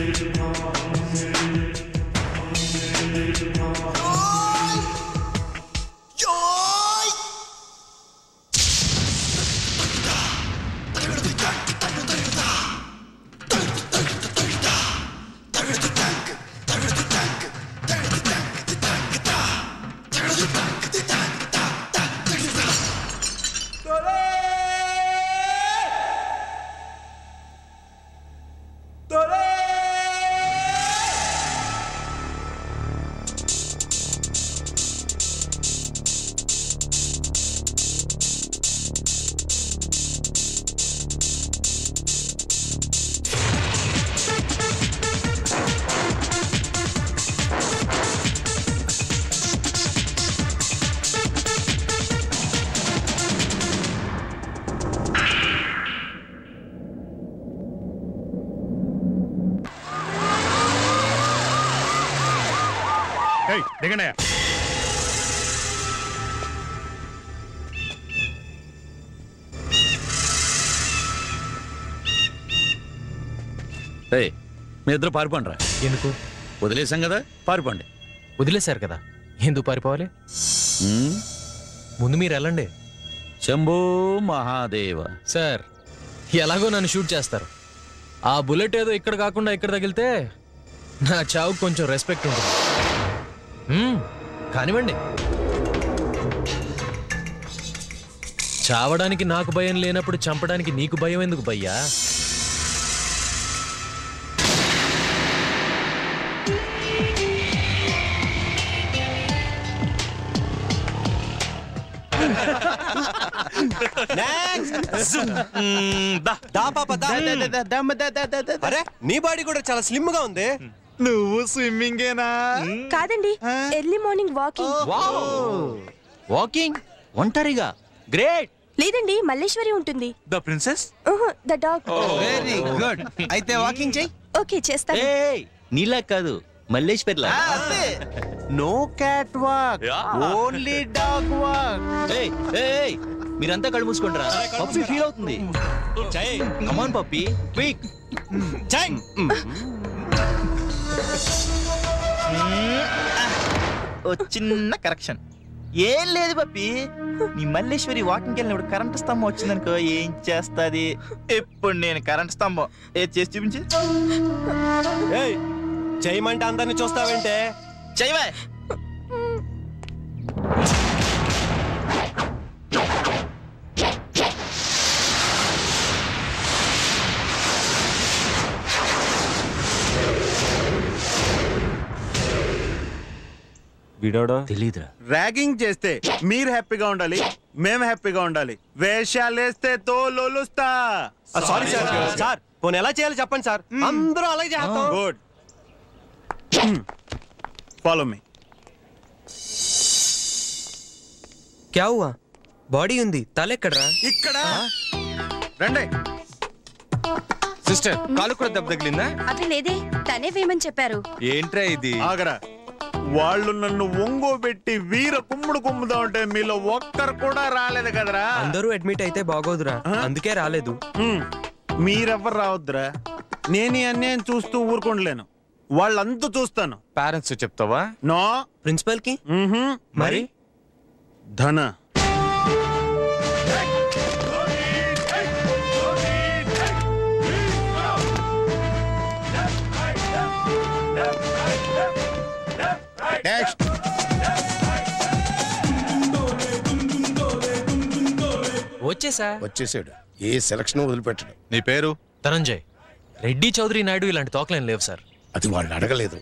దిగండి. మీ ఇద్దరు పారిపోండి రా. ఎందుకు? వదిలేసాం కదా, పారిపోండి. వదిలేశారు కదా, ఎందుకు పారిపోవాలి? ముందు మీరు వెళ్ళండి. శంభో మహాదేవ. సార్, ఎలాగో నన్ను షూట్ చేస్తారు. ఆ బుల్లెట్ ఏదో ఇక్కడ కాకుండా ఇక్కడ తగిలితే నా చావుకు కొంచెం రెస్పెక్ట్ ఉంటుంది. కానివ్వండి. చావడానికి నాకు భయం లేనప్పుడు చంపడానికి నీకు భయం ఎందుకు భయ్యా? అరే, నీ బాడీ కూడా చాలా స్లిమ్ గా ఉంది. నువ్వు స్విమ్మింగేనా? కాదండి, ఎర్లీ మార్నింగ్ వాకింగ్. వాకింగ్ ఒంటరిగా? గ్రేట్. లేదండి, మల్లేశ్వరి ఉంటుంది. The princess? The dog. Very good. అయితే వాకింగ్ చెయ్యి. ఓకే, చేస్తాను. నీలా కాదు, మల్లేశ్వరి లా. No cat walk, only dog walk. మీరంతా కళ్ళు మూసుకుంటారా? పప్పి ఫీల్ అవుతుంది. కమాన్ పప్పి, క్విక్. ఓ చిన్న కరెక్షన్. ఏం లేదు పప్పి, నీ మల్లేశ్వరి వాకింగ్కి వెళ్ళినప్పుడు కరెంట్ స్తంభం వచ్చిందనుకో ఏం చేస్తుంది? ఇప్పుడు నేను కరెంట్ స్తంభం ఏది చేసి చూపించి. చేయమంటే అందరిని చూస్తావంటే చేయవే. వీడోడో తెలీదురా. ర్యాగింగ్ చేస్తే మీరు హ్యాపీగా ఉండాలి, మేము హ్యాపీగా ఉండాలి. వేషాలేస్తే తోలుస్తా. Sorry sir. సార్, పోనీ ఎలా చేయాలో చెప్పండి సార్. అందరూ అలాగే చేస్తాం. గుడ్. Follow me. క్యా హువా? బాడీ ఉంది, తలెక్కడరా? ఇక్కడ రండి. సిస్టర్, కాలు కూడా దెబ్బ తగిలిందా? అది లేదే, తనే వేయమని చెప్పారు. ఏంట్రా ఇది? ఆగరా. వాళ్ళు నన్ను ఒంగోబెట్టి వీర కుమ్ముడు కుమ్ముదా ఉంటే మీలో ఒక్కరు కూడా రాలేదు కదరా. అందరూ అడ్మిట్ అయితే బాగోదురా, అందుకే రాలేదు. మీరెవ్వరు రావద్దురా. నేను ఈ అన్యాయం చూస్తూ ఊరుకోండలేను. వాళ్ళంతా చూస్తాను. పేరెంట్స్ చెప్తావా? నో. ప్రిన్సిపల్ కి? మరి ధన వచ్చేసాడు. ఏ సెలక్షన్ వదిలిపెట్టడు. నీ పేరు? ధనంజయ్. రెడ్డి చౌదరి నాయుడు ఇలాంటి తోకలేం లేవు సార్. అది వాళ్ళు అడగలేదు.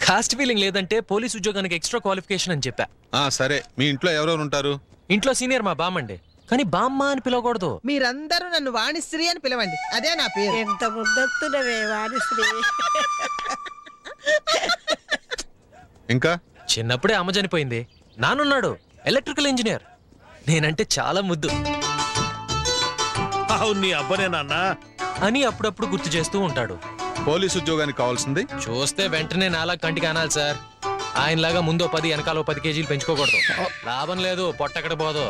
కాస్ట్ ఫీలింగ్ లేదంటే పోలీస్ ఉద్యోగానికి ఎక్స్ట్రా క్వాలిఫికేషన్ అని చెప్పా. సరే, మీ ఇంట్లో ఎవరెవరు ఉంటారు? ఇంట్లో సీనియర్ మా బామ్మండి, కానీ బామ్మ అని పిలవకూడదు. మీరందరూ నన్ను వాణిశ్రీ అని పిలవండి, అదే నా పేరు. ఎంత ముద్దొత్తునవే వాణిశ్రీ. ఇంకా చిన్నప్పుడే అమ్మ చనిపోయింది. నానున్నాడు, ఎలక్ట్రికల్ ఇంజనీర్. నేనంటే చాలా ముద్దు. నీ అబ్బనే నాన్న అని అప్పుడప్పుడు గుర్తు చేస్తూ ఉంటాడు. పోలీసు ఉద్యోగానికి కావాల్సింది చూస్తే వెంటనే నాలా కంటికి అనాలి సార్. ఆయనలాగా ముందో 10 వెనకాలో 10 కేజీలు పెంచుకోకూడదు. లాభం లేదు, పొట్టక్కడ పోదు.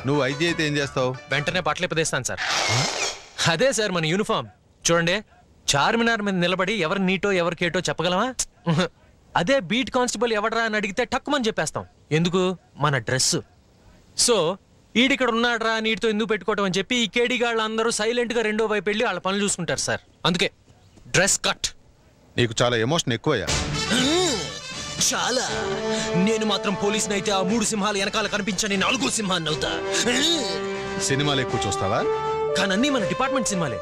నువ్వు ఐజీ అయితే ఏం చేస్తావు? వెంటనే బట్టలు ఇప్పదేస్తాను సార్. అదే సార్ మన యూనిఫామ్. చూడండి, చార్మినార్ మీద నిలబడి ఎవరు నీటో ఎవరు కేటో చెప్పగలమా? అదే బీట్ కానిస్టేబుల్ ఎవడరా అని అడిగితే టక్కుమని చెప్పేస్తాం. ఎందుకు? మన డ్రెస్. సో ఈడిక్కడ ఉన్నాడ్రా నీటితో ఎందుకు పెట్టుకోవటం అని చెప్పి ఈ కేడీగాళ్ళు అందరూ సైలెంట్ గా రెండో వైపు వెళ్ళి వాళ్ళ పనులు చూసుకుంటారు సార్. అందుకే డ్రెస్ కట్. నీకు చాలా ఎమోషన్ ఎక్కువయ్యా. చాలా. నేను మాత్రం పోలీసుని అయితే ఆ 3 సింహాలు వెనకాల కనిపించని 4వ సింహాన్ని అవుతా. సినిమాలు ఎక్కువ చూస్తావా? కానీ అన్ని మన డిపార్ట్మెంట్ సినిమాలే.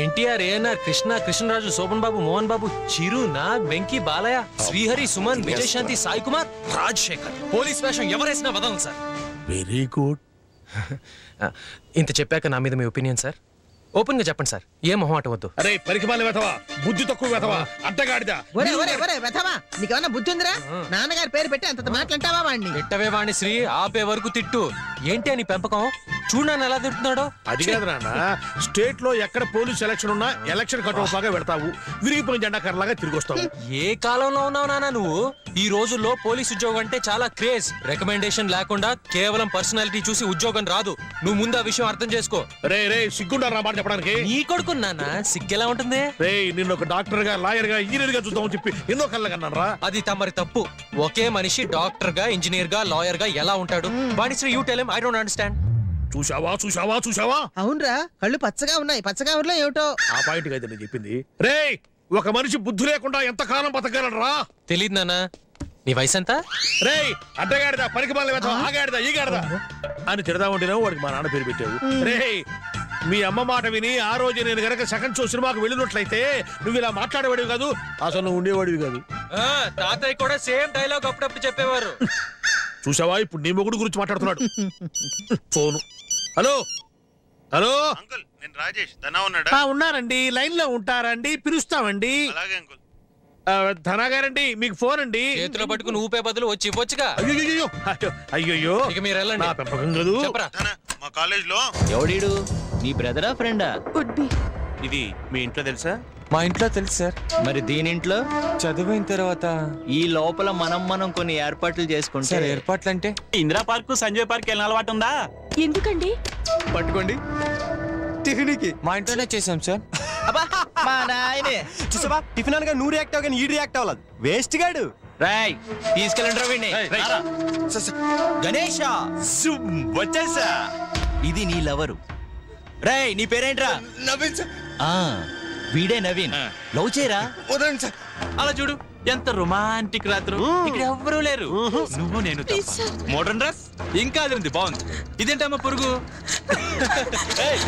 ఎన్టీఆర్, ఏఎన్ఆర్, కృష్ణ, కృష్ణరాజు, శోభన్ బాబు, మోహన్ బాబు, చిరు, నాగ్, వెంకీ, బాలయ్య, శ్రీహరి, సుమన్, విజయశాంతి, సాయి కుమార్, రాజశేఖర్. పోలీస్ వేషం ఎవరేసినా వదలను సార్. Very good. ఇంత చెప్పాక నా మీద మీ ఒపీనియన్ సార్? ఓపెన్ గా చెప్పండి సార్, ఏ మొహమాట వద్దు. అరే పరికమాల వెతవా, బుద్ధి తక్కువ వెతవా, అడ్డగాడిదా. ఒరే ఒరే ఒరే వెధవా, నీకేమన్నా బుద్ధి ఉందిరా? నాన్నగారి పేరు పెట్టి అంత మాట్లాంటావా వాడిని? తిట్టవే వాణి శ్రీ, ఆపే వరకు తిట్టు. ఏంటి అని పెంపకం? చూడని ఎలా తిడుతున్నాడో. అది కాదు నాన్న, స్టేట్ లో ఎక్కడ పోలీస్ ఎలక్షన్ ఉన్నా ఎలక్షన్ కట్అవుట్ లాగా పెడతావు, విరిగిపోయిన జెండాకర్లాగా తిరిగి వస్తావు. ఏ కాలంలో ఉన్నావు నాన్న నువ్వు? ఈ రోజుల్లో పోలీస్ ఉద్యోగం అంటే చాలా క్రేజ్. రికమెండేషన్ లేకుండా కేవలం పర్సనాలిటీ చూసి ఉద్యోగం రాదు. నువ్వు ముందు ఆ విషయం అర్థం చేసుకో. రే రే సిగ్గుండా రా మాట చెప్పడానికి. నీ కొడుకు నాన్న సిగ్గెలా ఉంటుంది? రే నిన్ను ఒక డాక్టర్ గా, లాయర్ గా, ఇంజనీర్ గా చూద్దామని చెప్పి ఎన్నో కళ్ళగన్నాను రా. అది తమరి తప్పు. ఒకే మనిషి డాక్టర్ గా, ఇంజనీర్ గా, లాయర్ గా ఎలా ఉంటాడు? Vanisri, you tell him, I don't understand. చూసావా చూసావా చూసావా? అవునరా, కళ్ళు పచ్చగా ఉన్నాయి. పచ్చగా ఊర్లో ఏమిటో ఆ పాయింట్ అయితే నేను చెప్పింది. రే ఒక మనిషి బుద్ధి లేకుండా ఎంత కాలం బతకగలరా? తెలీదు నాన్న. నీ వయసు ఎంత? రే అడ్డగాడిదా, పరికమాల వెతవా, ఆగాడిదా, ఈగాడిదా అని తిడదా ఉంటేనేమో వాడికి మా నాన్న పేరు పెట్టావు. రే మీ అమ్మ మాట విని ఆ రోజు నేను గనక సెకండ్ షో సినిమాకు వెళ్ళినట్లయితే నువ్వు ఇలా మాట్లాడేవాడివి కాదు, అసలు నువ్వు ఉండేవాడివి కాదు. తాతయ్య కూడా సేమ్ డైలాగ్ అప్పుడప్పుడు చెప్పేవారు. చూసావా ఇప్పుడు నీ మొగుడు గురించి మాట్లాడుతున్నాడు. ఫోను. హలో హలో అంకుల్, నేను రాజేష్. ధనా ఉన్నాడా? ఉన్నారండి, లైన్ లో ఉంటారండి, పిలుస్తామండి. అలాగే అంకుల్. ధనా గారండి మీకు ఫోన్ అండి. చేతిలో పట్టుకుని ఊపే బదులు వచ్చి ఇవ్వచ్చుగా. అయ్యో అయ్యో ఇక మీరు వెళ్ళండి. నా పెంపకం కాదు. చెప్పరా. ధనా, మా కాలేజ్ లో ఎవడీడు? నీ బ్రదరా ఫ్రెండా? Would be. ఇది మీ ఇంట్లో తెలుసా? మా ఇంట్లో తెలుసు సార్. మరి దీనింట్లో? చదివిన తర్వాత ఈ లోపల మనం కొన్ని ఏర్పాట్లు చేసుకుంటే. సార్ ఏర్పాట్లు అంటే ఇందిరా పార్క్, సంజయ్ పార్క్ వెళ్ళిన అలవాటు ఉందా? ఎందుకండి? పట్టుకోండి టిఫిన్కి. మా ఇంట్లోనే చేసాం సార్. మా నాయనే. చూసావా టిఫిన్ అనగా నువ్వు రియాక్ట్ అవ్వగానే ఈ రియాక్ట్ అవ్వలేదు. వేస్ట్ గాడు. రాయ్ తీసుకెళ్ళండి రవిని. గణేష వచ్చేసా. ఇది నీ లవరు. రాయ్ నీ పేరేంట్రా? నవీన్ సార్. వీడే నవీన్. లవ్ చేయరా? వదండి సార్. అలా చూడు ఎంత రొమాంటిక్ రాత్రు. ఇక్కడ ఎవ్వరూ లేరు, నువ్వు నేను తప్ప. మోడర్న్ డ్రెస్ ఇంకా అది ఉంది, బాగుంది. ఇదేంటమ్మా పురుగు? ఏయ్.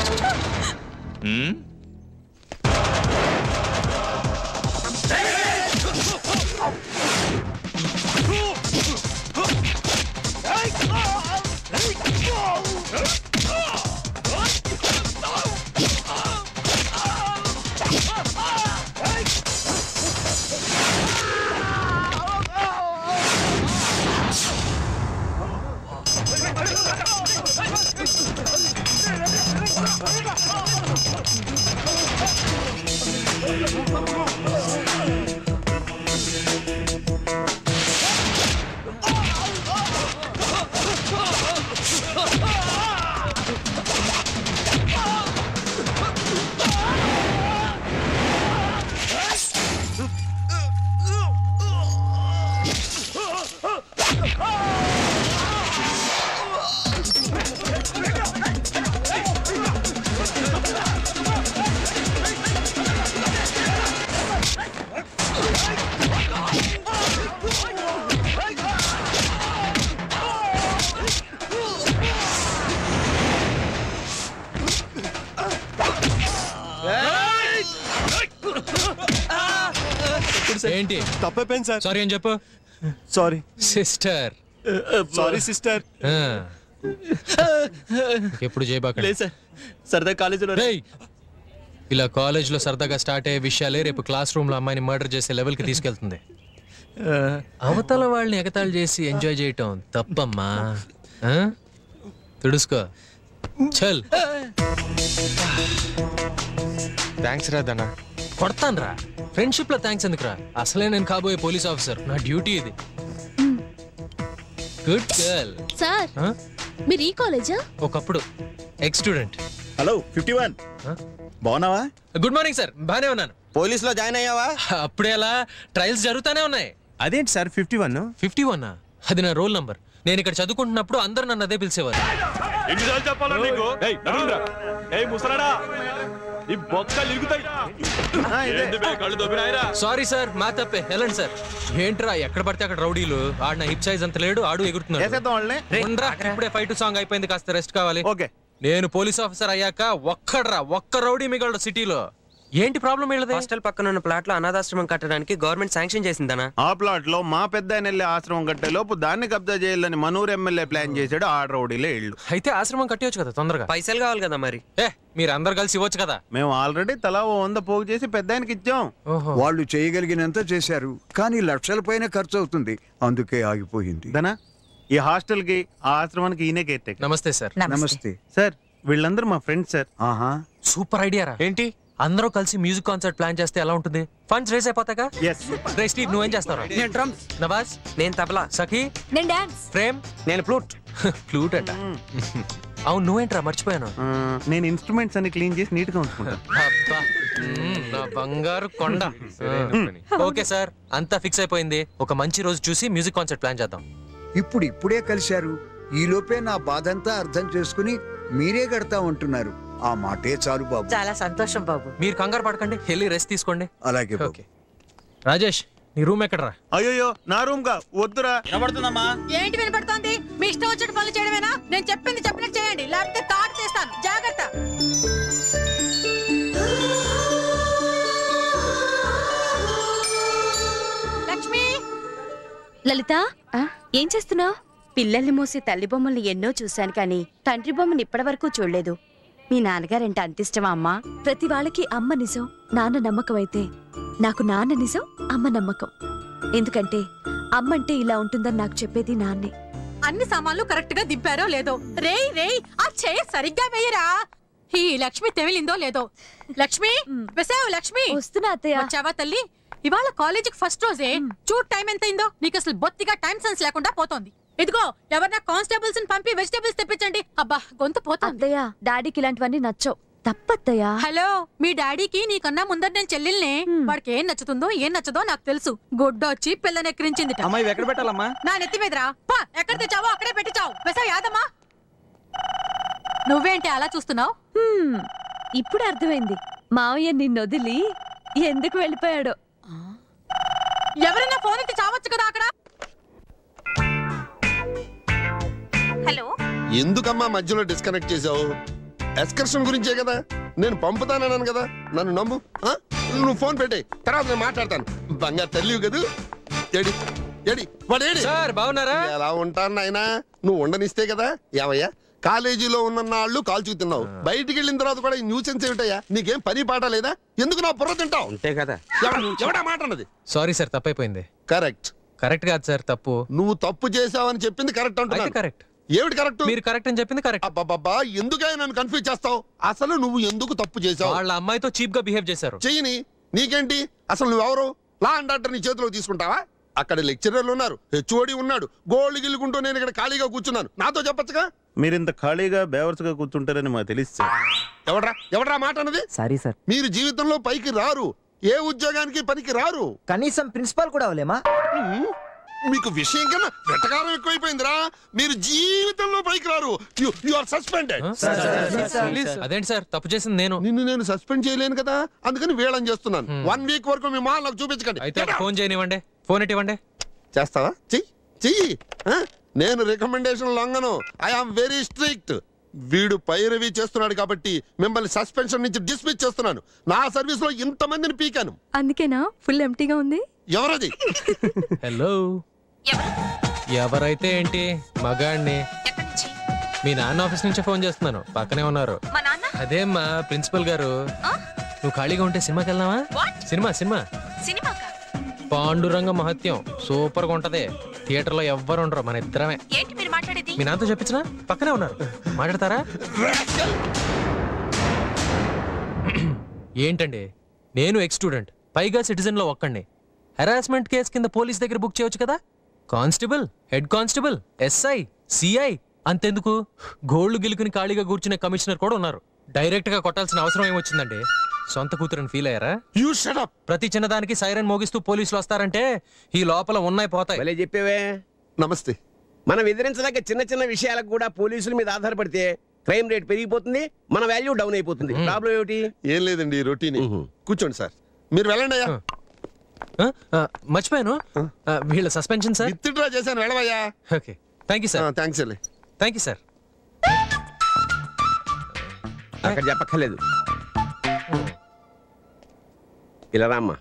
ఏంటి తప్పైపోయింది సార్. సారీ అని చెప్పు. Sorry sister. Sorry sister. ఎప్పుడు చేయబాక. లేదు సార్, సరదా కాలేజీలో. ఇలా కాలేజ్ లో సరదాగా స్టార్ట్ అయ్యే విషయాలే రేపు క్లాస్ రూమ్ లో అమ్మాయిని మర్డర్ చేసే లెవెల్ కి తీసుకెళ్తుంది. అవతల వాళ్ళని ఎగతాళి చేసి ఎంజాయ్ చేయటం తప్పమ్మా. తుడుసుకో. చల్. థ్యాంక్స్ రా ధనా. కొడతాను రా. ఫ్రెండ్షిప్ లో థ్యాంక్స్ ఎందుకురా? అసలే నేను కాబోయే పోలీస్ ఆఫీసర్, నా డ్యూటీ ఇది. Good girl. సార్ మీరు ఈ కాలేజా? ఒకప్పుడు ఎక్స్ స్టూడెంట్. హలో 51. బాగున్నావా? గుడ్ మార్నింగ్ సార్, బానే ఉన్నాను. పోలీసులో జాయిన్ అయ్యావా? అప్పుడే అలా ట్రయల్స్ జరుగుతూనే ఉన్నాయి. అదేంటి సార్ 51? 51 అది నా రోల్ నంబర్. నేను ఇక్కడ చదువుకుంటున్నప్పుడు అందరూ నన్ను అదే పిలిచేవారు. సారీ సార్, మా తప్పే. వెళ్ళండి సార్. ఏంట్రా ఎక్కడ పడితే అక్కడ రౌడీలు. ఆడు నా హిప్ సైజ్ అంత లేడు, ఆడు ఎగురుతున్నాడు. ఇప్పుడే ఫైట్ సాంగ్ అయిపోయింది, కాస్త రెస్ట్ కావాలి. నేను పోలీస్ ఆఫీసర్ అయ్యాక ఒక్క రౌడీ మిగలడు సిటీలో. ఏంటి ప్రాబ్లం? హాస్టల్ పక్కన ఉన్న ప్లాట్ లో అనాథాశ్రమం కట్టడానికి గవర్నమెంట్ శాంక్షన్ చేసిందనా? ఆ ప్లాట్ లో మా పెద్ద ఆయన ఆశ్రమం కట్టే లోపు దాన్ని కబ్జా చేయాలని మనూరు ఎమ్మెల్యే ప్లాన్ చేశాడు. ఆ రౌడీలే ఇళ్ళు. అయితే ఆశ్రమం కట్టేయచ్చు కదా తొందరగా. పైసలు కావాలి కదా మరి. మీరు అందరు కలిసి ఇవ్వచ్చు కదా. మేము ఆల్రెడీ తలా 100 పోగు చేసి పెద్ద ఆయనకి ఇచ్చాం. వాళ్ళు చేయగలిగినంత చేశారు, కానీ లక్షల పైన ఖర్చు అవుతుంది, అందుకే ఆగిపోయింది. ఈ హాస్టల్ కి ఆ ఆశ్రమానికి ఈయనే కేర్. నమస్తే సార్. నమస్తే సార్. వీళ్ళందరూ మా ఫ్రెండ్స్ సార్. సూపర్ ఐడియా రా. ఏంటి అందరూ కలిసి మ్యూజిక్ కాన్సర్ట్ ప్లాన్ చేస్తే ఎలా ఉంటుంది? Funds race అయిపోతాగా. స్టీవ్ నువ్వేం చేస్తావు? నేను డ్రమ్స్. నవాజ్? నేను తబలా. సఖీ? నేను డాన్స్. ప్రేమ్? నేను ఫ్లూట్. ఫ్లూట్ అంట. అవును, నువ్వేంట్రా? మర్చిపోయాను. నేను ఇన్స్ట్రుమెంట్స్ అన్ని క్లీన్ చేసి నీట్ గా ఉంచుకుంటాను. నా బంగారు కొండ. ఓకే సార్, అంతా ఫిక్స్ అయిపోయింది. ఒక మంచి రోజు చూసి మ్యూజిక్ కాన్సర్ట్ ప్లాన్ చేద్దాం. ఇప్పుడే కలిశారు, ఈ లోపే నా బాధంతా అర్థం చేసుకుని మీరే కడతా ఉంటున్నారు. ఆ మాటే చాలు బాబు. చాలా సంతోషం బాబు. మీరు కంగారు పడకండి, వెళ్ళి రెస్ట్ తీసుకోండి. అలాగే. ఓకే రాజేష్, నీ రూమ్ ఎక్కడరా? అయ్యో నా రూమ్ గా వద్దురా. వినపడుతుందమ్మా? ఏంటి వినపడుతోంది? మీ ఇష్టం వచ్చిన పనులు చేయడమేనా? నేను చెప్పింది చెప్పినట్టు చేయండి, లేకపోతే కార్డు తీస్తాను. జాగ్రత్త. లక్ష్మి. లలిత, ఏం చేస్తున్నావు? పిల్లల్ని మోసే తల్లి బొమ్మల్ని ఎన్నో చూశాను, కానీ తండ్రి బొమ్మని ఇప్పటివరకు చూడలేదు. మీ నాన్నగారంటే అంత ఇష్టమా అమ్మా? ప్రతి వాళ్ళకి అమ్మ నిజం, నాన్న నమ్మకం అయితే నాకు నాన్న నిజం, అమ్మ నమ్మకం. ఎందుకంటే అమ్మంటే ఇలా ఉంటుందని నాకు చెప్పేది నాన్నే. అన్ని సామాన్లు కరెక్ట్ గా దింపారో లేదో? రేయ్ ఆ చేయి సరిగ్గా వేయరా. ఈ లక్ష్మి తెమిలిందో లేదో? లక్ష్మి, వెసావు లక్ష్మి. వస్తున్నా అత్తయ్య. వచ్చావా తల్లి? ఇవాళ కాలేజీకి ఫస్ట్ రోజే. చూడు టైం ఎంతైందో. నీకు అసలు బొత్తిగా టైం సెన్స్ లేకుండా పోతోంది. ఇదిగో ఎవరన్నా కానిస్టేబుల్స్ పంపి వెజిటేబుల్స్ తెప్పించండి. అబ్బా గొంతు పోతుంది. డాడీకి ఇలాంటివన్నీ నచ్చవు. తప్పత్తయ్యా. హలో, మీ డాడీకి నీకన్నా ముందర నేను చెల్లెల్నే. వాడికి ఏం నచ్చుతుందో ఏం నచ్చదో నాకు తెలుసు. గుడ్డ వచ్చి పిల్లని ఎక్కిరించింది. అమ్మాయి ఎక్కడ పెట్టాలమ్మా? నా నెత్తి మీదరా. ఎక్కడ తెచ్చావో అక్కడే పెట్టించావు. వెసా యాదమ్మా. నువ్వేంటి అలా చూస్తున్నావు? ఇప్పుడు అర్థమైంది మావయ్య నిన్ను వదిలి ఎందుకు వెళ్ళిపోయాడో. ఎవరైనా ఫోన్ ఎత్తి చావచ్చు కదా అక్కడ. హలో, ఎందుకమ్మా మధ్యలో డిస్కనెక్ట్ చేసావు? ఎక్స్కర్షన్ గురించే కదా, నేను పంపుతానన్నాను కదా, నన్ను నమ్ము. నువ్వు ఫోన్ పెట్టే, తర్వాత నేను మాట్లాడతాను. బంగారు తల్లివి కదా. AD AD వాడేడి? సార్ బాగున్నారా? ఎలా ఉంటాను నాయనా, నువ్వు ఉండనిస్తే కదా. ఏమయ్యా, కాలేజీలో ఉన్న నాళ్ళు కాల్చుతున్నావు, బయటికి వెళ్ళిన తర్వాత కూడా ఈ న్యూసెన్స్ ఏమిటయ్యా? నీకేం పని పాట లేదా? ఎందుకు నా బుర్ర తింటావు? అంతే కదా. ఎవడా మాట అన్నది? సారీ సార్, తప్పైపోయింది. కరెక్ట్ కాదు సార్, తప్పు. నువ్వు తప్పు చేసావని చెప్పింది కరెక్ట్ అంటున్నా. కరెక్ట్. ఏమిటి కరెక్ట్? మీరు కరెక్ట్ అని చెప్పింది కరెక్ట్. అబ్బబ్బబ్బా, ఎందుకైనా నన్ను కన్ఫ్యూజ్ చేస్తావు? అసలు నువ్వు ఎందుకు తప్పు చేసావు? వాళ్ళ అమ్మాయితో చీప్ గా బిహేవ్ చేశారు. చెయ్యని, నీకేంటి? అసలు నువ్వెవరు? లా అండ్ ఆర్డర్ నీ చేతిలో తీసుకుంటావా? అక్కడ లెక్చరర్లు ఉన్నారు, హెచ్ఓడి ఉన్నాడు, గోల్డ్ గిల్లుకుంటూ నేను ఇక్కడ ఖాళీగా కూర్చున్నాను. నాతో చెప్పచ్చుగా. మీరింత ఖాళీగా బేవర్స్గా కూర్చుంటారని మాకు తెలుసు. ఎవడ్రా మాట అన్నది? Sorry sir. మీరు జీవితంలో పైకి రారు, ఏ ఉద్యోగానికి పనికి రారు. కనీసం ప్రిన్సిపాల్ కూడా అవలేమా? మీకు విషయం కన్నా వెటకారం ఎక్కువైపోయిందిరా. మీరు జీవితంలో పైకి రారు. You are suspended. అదేంటి సార్, తప్పు చేసింది నేను. నిన్ను నేను సస్పెండ్ చేయలేను కదా, అందుకని వేళం చేస్తున్నాను. 1 వీక్ వరకు మీ మాల్ నాకు చూపించకండి. అయితే ఫోన్ చేయనివ్వండి. ఫోన్ ఇవ్వండి. చేస్తావా? చెయ్యి. నేను రికమెండేషన్ లొంగను. I am very strict. వీడు పైరవి చేస్తున్నాడు కాబట్టి మిమ్మల్ని సస్పెన్షన్ నుంచి డిస్మిస్ చేస్తున్నాను. నా సర్వీస్ లో ఇంతమందిని పీకాను. అందుకేనా ఫుల్ ఎంటీగా ఉంది? ఎవరది? హలో, ఎవరైతే ఏంటి, మగాడిని. మీ నాన్న ఆఫీస్ నుంచి ఫోన్ చేస్తున్నాను, పక్కనే ఉన్నారు. అదే మా ప్రిన్సిపల్ గారు. నువ్వు ఖాళీగా ఉంటే సినిమాకి వెళ్దామా? సినిమా పాండురంగ మహత్యం సూపర్ గా ఉంటది. థియేటర్ లో ఎవ్వరు ఉండరు, మన ఇద్దరమే. మీ నాన్నతో చెప్పించినా, పక్కనే ఉన్నారు, మాట్లాడతారా? ఏంటండి, నేను ఎక్స్ స్టూడెంట్, పైగా సిటిజన్ లో ఒక్కండి. హెరాస్మెంట్ కేసు కింద పోలీస్ దగ్గర బుక్ చేయొచ్చు కదా. Constable, head constable, SI, CI అంతెందుకు, గోళ్లు గిలుకుని ఖాళీగా కూర్చునే కమిషనర్ కూడా ఉన్నారు. డైరెక్ట్ గా కొట్టాల్సిన అవసరం ఏమొచ్చిందండి? సొంత కూతురని ఫీల్ అయ్యారా? You shut up. ప్రతి చిన్నదానికి సైరన్ మోగిస్తూ పోలీసులు వస్తారంటే ఈ లోపల ఉన్నాయి పోతాయి. భలే చెప్పేవే. నమస్తే. మనం ఎదిరించదగ్గ చిన్న చిన్న విషయాలకు కూడా పోలీసుల మీద ఆధారపడితే క్రైమ్ రేట్ పెరిగిపోతుంది, మన వాల్యూ డౌన్ అయిపోతుంది. ప్రాబ్లం ఏమిటి? ఏం లేదండి, రొటీన్. కూర్చోండి సార్, మీరు వెళ్ళండి అయ్యా. మర్చిపోయాను, వీళ్ళ సస్పెన్షన్ సార్. విత్డ్రా చేశాను, వెళ్ళవయ్యా. Okay, thank you sir. Thanks అండి. Thank you sir. అక్కడ చెప్పక్కర్లేదు. ఇలా రామ్మా.